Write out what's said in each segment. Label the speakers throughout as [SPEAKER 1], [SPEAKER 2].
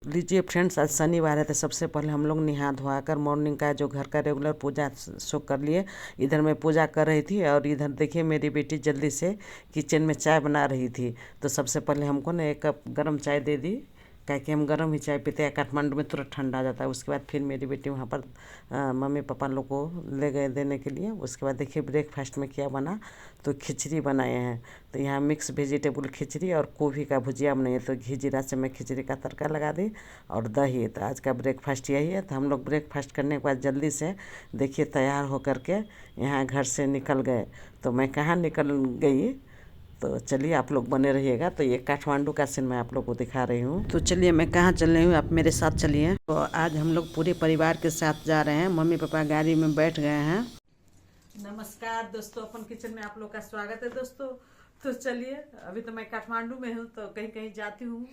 [SPEAKER 1] लीजिए फ्रेंड्स, आज शनिवार है तो सबसे पहले हम लोग नहा धोआ कर मॉर्निंग का जो घर का रेगुलर पूजा सो कर लिए। इधर मैं पूजा कर रही थी और इधर देखिए मेरी बेटी जल्दी से किचन में चाय बना रही थी। तो सबसे पहले हमको ना 1 कप गर्म चाय दे दी, क्या कि हम गर्म ही चाय पीते हैं। काठमांडू में तुरंत ठंडा आ जाता है। उसके बाद फिर मेरी बेटी वहाँ पर मम्मी पापा लोग को ले गए देने के लिए। उसके बाद देखिए ब्रेकफास्ट में क्या बना, तो खिचड़ी बनाए हैं। तो यहाँ मिक्स वेजिटेबल खिचड़ी और गोभी का भुजिया बनाई है। तो घी जीरा से मैं खिचड़ी का तड़का लगा दी और दही। तो आज का ब्रेकफास्ट यही है। तो हम लोग ब्रेकफास्ट करने के बाद जल्दी से देखिए तैयार होकर के यहाँ घर से निकल गए। तो मैं कहाँ निकल गई, तो चलिए आप लोग बने रहिएगा। तो ये काठमांडू का सीन मैं आप लोग को दिखा रही हूँ। तो चलिए मैं कहाँ चल रही हूँ, आप मेरे साथ चलिए। तो आज हम लोग पूरे परिवार के साथ जा रहे हैं। मम्मी पापा गाड़ी में बैठ गए हैं। नमस्कार दोस्तों, अपन किचन में आप लोग का स्वागत है दोस्तों। तो चलिए, अभी तो मैं काठमांडू में हूँ, तो कहीं कहीं जाती हूँ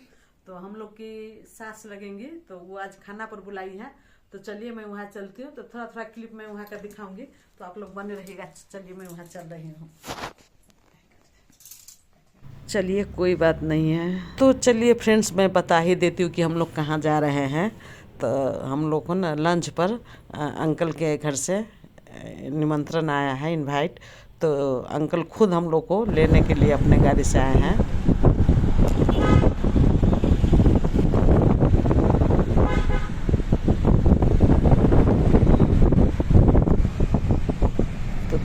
[SPEAKER 1] तो हम लोग की सास लगेंगी, तो वो आज खाना पर बुलाई है। तो चलिए मैं वहाँ चलती हूँ। तो थोड़ा थोड़ा क्लिप मैं वहाँ का दिखाऊंगी, तो आप लोग बने रहिएगा। चलिए मैं वहाँ चल रही हूँ। चलिए कोई बात नहीं है। तो चलिए फ्रेंड्स, मैं बता ही देती हूँ कि हम लोग कहाँ जा रहे हैं। तो हम लोग को ना लंच पर अंकल के घर से निमंत्रण आया है, इनवाइट। तो अंकल खुद हम लोग को लेने के लिए अपने गाड़ी से आए हैं।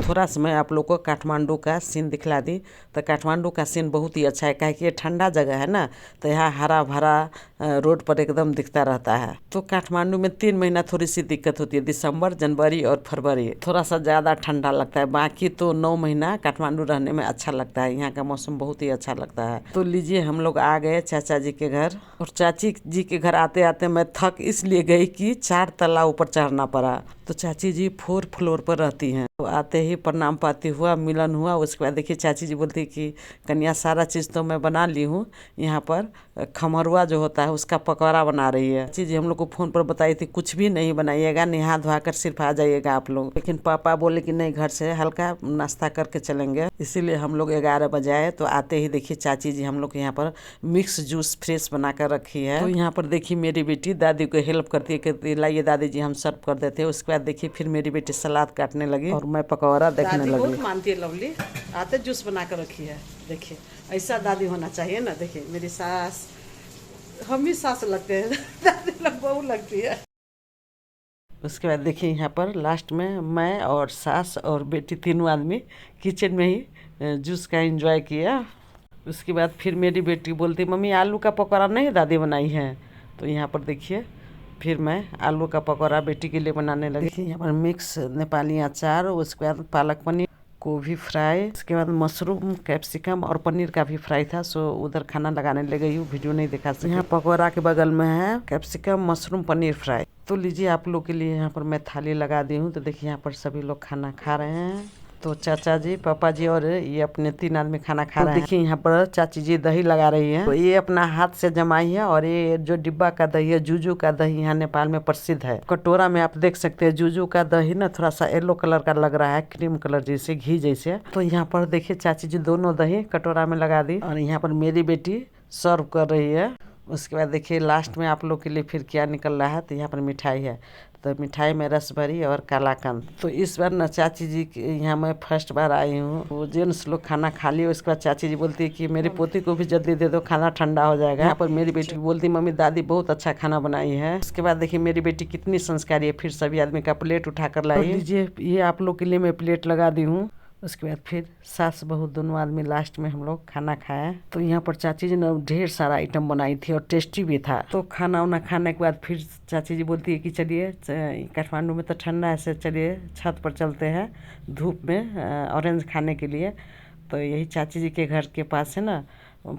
[SPEAKER 1] थोड़ा सा मैं आप लोग को काठमांडू का सीन दिखला दी। तो काठमांडू का सीन बहुत ही अच्छा है, क्या कि ये ठंडा जगह है ना। तो यहाँ हरा भरा रोड पर एकदम दिखता रहता है। तो काठमांडू में 3 महीना थोड़ी सी दिक्कत होती है, दिसंबर, जनवरी और फरवरी थोड़ा सा ज़्यादा ठंडा लगता है। बाकी तो 9 महीना काठमांडू रहने में अच्छा लगता है। यहाँ का मौसम बहुत ही अच्छा लगता है। तो लीजिए हम लोग आ गए चाचा जी के घर। और चाची जी के घर आते आते मैं थक इसलिए गई कि 4 तल्ला ऊपर चढ़ना पड़ा। तो चाची जी 4 फ्लोर पर रहती हैं। तो आते ही प्रणाम पाती हुआ, मिलन हुआ। उसके बाद देखिए चाची जी बोलती कि कन्या सारा चीज़ तो मैं बना ली हूँ, यहाँ पर खमरुआ जो होता है उसका पकौड़ा बना रही है। चाची जी हम लोग को फ़ोन पर बताई थी कुछ भी नहीं बनाइएगा, नहा धोआ कर सिर्फ आ जाइएगा आप लोग। लेकिन पापा बोले कि नहीं, घर से हल्का नाश्ता करके चलेंगे। इसीलिए हम लोग 11 बजे आए। तो आते ही देखिए चाची जी हम लोग यहाँ पर मिक्स जूस फ्रेश बना कर रखी है। तो यहाँ पर देखिए मेरी बेटी दादी को हेल्प करती है, कहती लाइए दादी जी हम सर्व कर देते हैं। उसके बाद देखिए फिर मेरी बेटी सलाद काटने लगी और मैं पकौड़ा देखने लगी। बहुत मानती है लवली, आते जूस बना कर रखी है। देखिए ऐसा दादी होना चाहिए ना। देखिए मेरी सास, हम ही सास लगते हैं दादी लोग बहू लगती है। उसके बाद देखिए यहाँ पर लास्ट में मैं और सास और बेटी तीनों आदमी किचन में ही जूस का एंजॉय किया। उसके बाद फिर मेरी बेटी बोलती मम्मी आलू का पकौड़ा नहीं दादी बनाई है। तो यहाँ पर देखिए फिर मैं आलू का पकौड़ा बेटी के लिए बनाने लगी। देखिए यहाँ पर मिक्स नेपाली अचार, उसके बाद पालक पनीर, गोभी फ्राई, उसके बाद मशरूम, कैप्सिकम और पनीर का भी फ्राई था। सो उधर खाना लगाने ले गई हूँ, वीडियो नहीं दिखा सकती। यहाँ पकौड़ा के बगल में है कैप्सिकम, मशरूम, पनीर फ्राई। तो लीजिए आप लोग के लिए यहाँ पर मैं थाली लगा दी हूँ। तो देखिए यहाँ पर सभी लोग खाना खा रहे हैं। तो चाचा जी, पापा जी और ये अपने 3 आदमी खाना खा रहे हैं। देखिए यहाँ पर चाची जी दही लगा रही है। तो ये अपना हाथ से जमाई है। और ये जो डिब्बा का दही है, जूजू का दही, यहाँ नेपाल में प्रसिद्ध है। कटोरा में आप देख सकते हैं जूजू का दही ना थोड़ा सा येलो कलर का लग रहा है, क्रीम कलर जैसे, घी जैसे। तो यहाँ पर देखिए चाची जी दोनों दही कटोरा में लगा दी और यहाँ पर मेरी बेटी सर्व कर रही है। उसके बाद देखिए लास्ट में आप लोग के लिए फिर क्या निकल रहा है। तो यहाँ पर मिठाई है। तो मिठाई में रसभरी और कालाकंद। तो इस बार ना चाची जी के यहाँ मैं फर्स्ट बार आई हूँ। वो जेंट्स लोग खाना खा लिए। उसके बाद चाची जी बोलती है कि मेरी पोती को भी जल्दी दे दो, खाना ठंडा हो जाएगा। यहाँ पर मेरी बेटी बोलती मम्मी दादी बहुत अच्छा खाना बनाई है। उसके बाद देखिए मेरी बेटी कितनी संस्कारी है, फिर सभी आदमी का प्लेट उठा कर लाई। लीजिए ये आप लोग के लिए मैं प्लेट लगा दी हूँ। उसके बाद फिर सास बहू दोनों आदमी लास्ट में हम लोग खाना खाए। तो यहाँ पर चाची जी ने ढेर सारा आइटम बनाई थी और टेस्टी भी था। तो खाना वाना खाने के बाद फिर चाची जी बोलती है कि चलिए काठमांडू में तो ठंडा है, से चलिए छत पर चलते हैं धूप में ऑरेंज खाने के लिए। तो यही चाची जी के घर के पास है ना,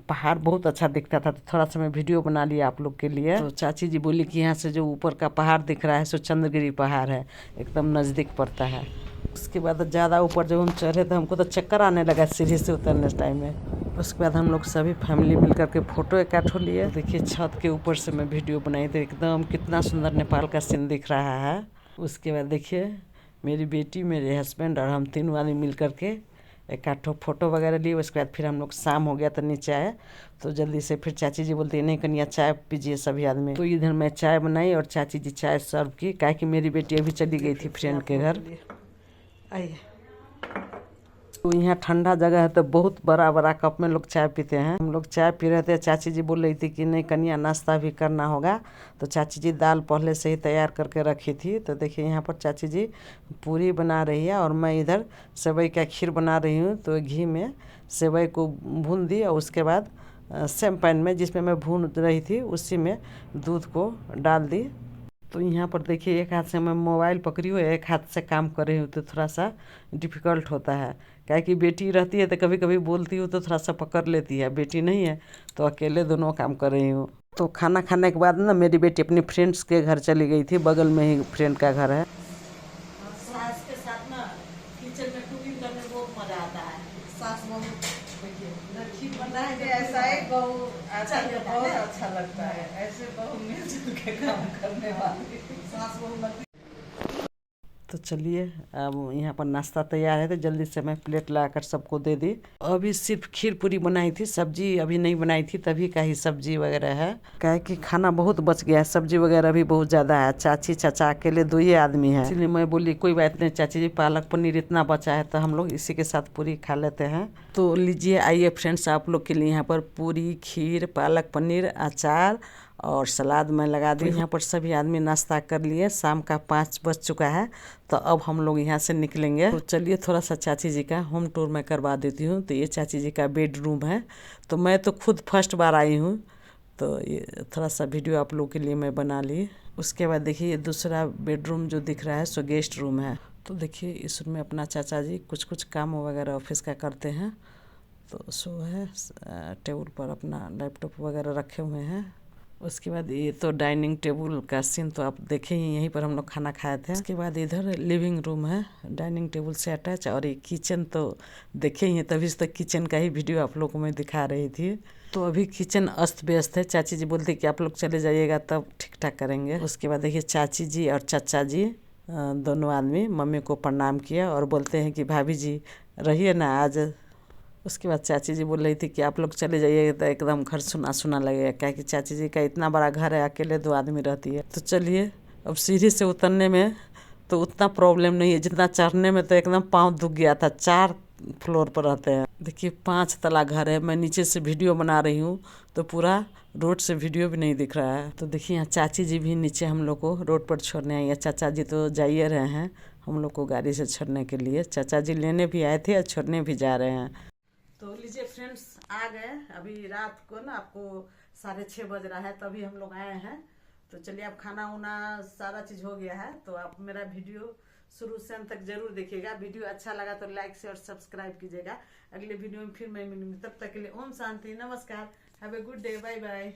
[SPEAKER 1] पहाड़ बहुत अच्छा दिखता था। तो थोड़ा सा मैं वीडियो बना लिया आप लोग के लिए। तो चाची जी बोली कि यहाँ से जो ऊपर का पहाड़ दिख रहा है सो चंद्रगिरी पहाड़ है, एकदम नज़दीक पड़ता है। उसके बाद ज़्यादा ऊपर जब हम चढ़े तो हमको तो चक्कर आने लगा सीढ़ी से उतरने टाइम में। उसके बाद हम लोग सभी फैमिली मिल करके फ़ोटो इकट्ठा लिए। देखिए छत के ऊपर से मैं वीडियो बनाई तो एकदम कितना सुंदर नेपाल का सीन दिख रहा है। उसके बाद देखिए मेरी बेटी, मेरे हस्बैंड और हम तीनों आदमी मिल करके एक आध ठो फोटो वगैरह लिए। उसके बाद फिर हम लोग शाम हो गया तो नीचे आए, तो जल्दी से फिर चाची जी बोलती है नहीं कन्या चाय पीजिए सभी आदमी। तो इधर मैं चाय बनाई और चाची जी चाय सर्व की, काहे कि मेरी बेटी अभी चली गई थी फ्रेंड के घर। आइए, तो यहाँ ठंडा जगह है तो बहुत बड़ा बड़ा कप में लोग चाय पीते हैं। हम लोग चाय पी रहे थे, चाची जी बोल रही थी कि नहीं कन्या नाश्ता भी करना होगा। तो चाची जी दाल पहले से ही तैयार करके रखी थी। तो देखिए यहाँ पर चाची जी पूरी बना रही है और मैं इधर सेवई का खीर बना रही हूँ। तो घी में सेवई को भून दी और उसके बाद सेम पैन में जिसमें मैं भून रही थी उसी में दूध को डाल दी। तो यहाँ पर देखिए एक हाथ से मैं मोबाइल पकड़ी हुई, एक हाथ से काम कर रही हूँ, तो थोड़ा सा डिफ़िकल्ट होता है। क्या कि बेटी रहती है तो कभी कभी बोलती हूँ तो थोड़ा सा पकड़ लेती है, बेटी नहीं है तो अकेले दोनों काम कर रही हूँ। तो खाना खाने के बाद ना मेरी बेटी अपनी फ्रेंड्स के घर चली गई थी, बगल में ही फ्रेंड का घर है। सास के साथ ना किचन में कुकिंग करने में बहुत मजा आता है। सास बहू खीर बना है ऐसा है, बहू बहुत अच्छा लगता है। ऐसे बहू मिलजुल के काम करने वाली सास बहू लगती। तो चलिए अब यहाँ पर नाश्ता तैयार है, तो जल्दी से मैं प्लेट लाकर सबको दे दी। अभी सिर्फ खीर पूरी बनाई थी, सब्जी अभी नहीं बनाई थी, तभी का ही सब्जी वगैरह है। क्या है कि खाना बहुत बच गया है, सब्जी वगैरह भी बहुत ज़्यादा है। चाची चाचा अकेले 2 ही आदमी हैं, इसलिए मैं बोली कोई बात नहीं चाची जी, पालक पनीर इतना बचा है तो हम लोग इसी के साथ पूरी खा लेते हैं। तो लीजिए आइए फ्रेंड्स, आप लोग के लिए यहाँ पर पूरी, खीर, पालक पनीर, अचार और सलाद मैं लगा दी। यहाँ पर सभी आदमी नाश्ता कर लिए, शाम का 5 बज चुका है। तो अब हम लोग यहाँ से निकलेंगे। तो चलिए थोड़ा सा चाची जी का होम टूर मैं करवा देती हूँ। तो ये चाची जी का बेडरूम है, तो मैं तो खुद फर्स्ट बार आई हूँ, तो ये थोड़ा सा वीडियो आप लोग के लिए मैं बना ली। उसके बाद देखिए ये दूसरा बेडरूम जो दिख रहा है सो गेस्ट रूम है। तो देखिए इस रूम में अपना चाचा जी कुछ कुछ काम वगैरह ऑफिस का करते हैं। तो सो है, टेबल पर अपना लैपटॉप वगैरह रखे हुए हैं। उसके बाद ये तो डाइनिंग टेबल का सीन तो आप देखे ही, यहीं पर हम लोग खाना खाए थे। उसके बाद इधर लिविंग रूम है डाइनिंग टेबल से अटैच, और ये किचन तो देखे ही हैं, तभी से तक किचन का ही वीडियो आप लोगों को मैं दिखा रही थी। तो अभी किचन अस्त व्यस्त है, चाची जी बोलते कि आप लोग चले जाइएगा तब ठीक ठाक करेंगे। उसके बाद देखिए चाची जी और चाचा जी दोनों आदमी मम्मी को प्रणाम किया और बोलते हैं कि भाभी जी रहिए ना आज। उसके बाद चाची जी बोल रही थी कि आप लोग चले जाइए तो एकदम घर सुना सुना लगेगा, क्या कि चाची जी का इतना बड़ा घर है, अकेले 2 आदमी रहती है। तो चलिए अब सीढ़ी से उतरने में तो उतना प्रॉब्लम नहीं है जितना चढ़ने में, तो एकदम पाँव दुख गया था। 4 फ्लोर पर रहते हैं। देखिए 5 तला घर है, मैं नीचे से वीडियो बना रही हूँ तो पूरा रोड से वीडियो भी नहीं दिख रहा है। तो देखिए यहाँ चाची जी भी नीचे हम लोग को रोड पर छोड़ने आई है। चाचा जी तो जाइए रहे हैं हम लोग को गाड़ी से छोड़ने के लिए, चाचा जी लेने भी आए थे और छोड़ने भी जा रहे हैं। तो लीजिए फ्रेंड्स आ गए, अभी रात को ना आपको 6:30 बज रहा है, तभी हम लोग आए हैं। तो चलिए अब खाना उना सारा चीज़ हो गया है। तो आप मेरा वीडियो शुरू से अंत तक जरूर देखिएगा। वीडियो अच्छा लगा तो लाइक से और सब्सक्राइब कीजिएगा। अगले वीडियो में फिर मैं मिलूंगी, तब तक के लिए ओम शांति, नमस्कार, have a good day, bye bye.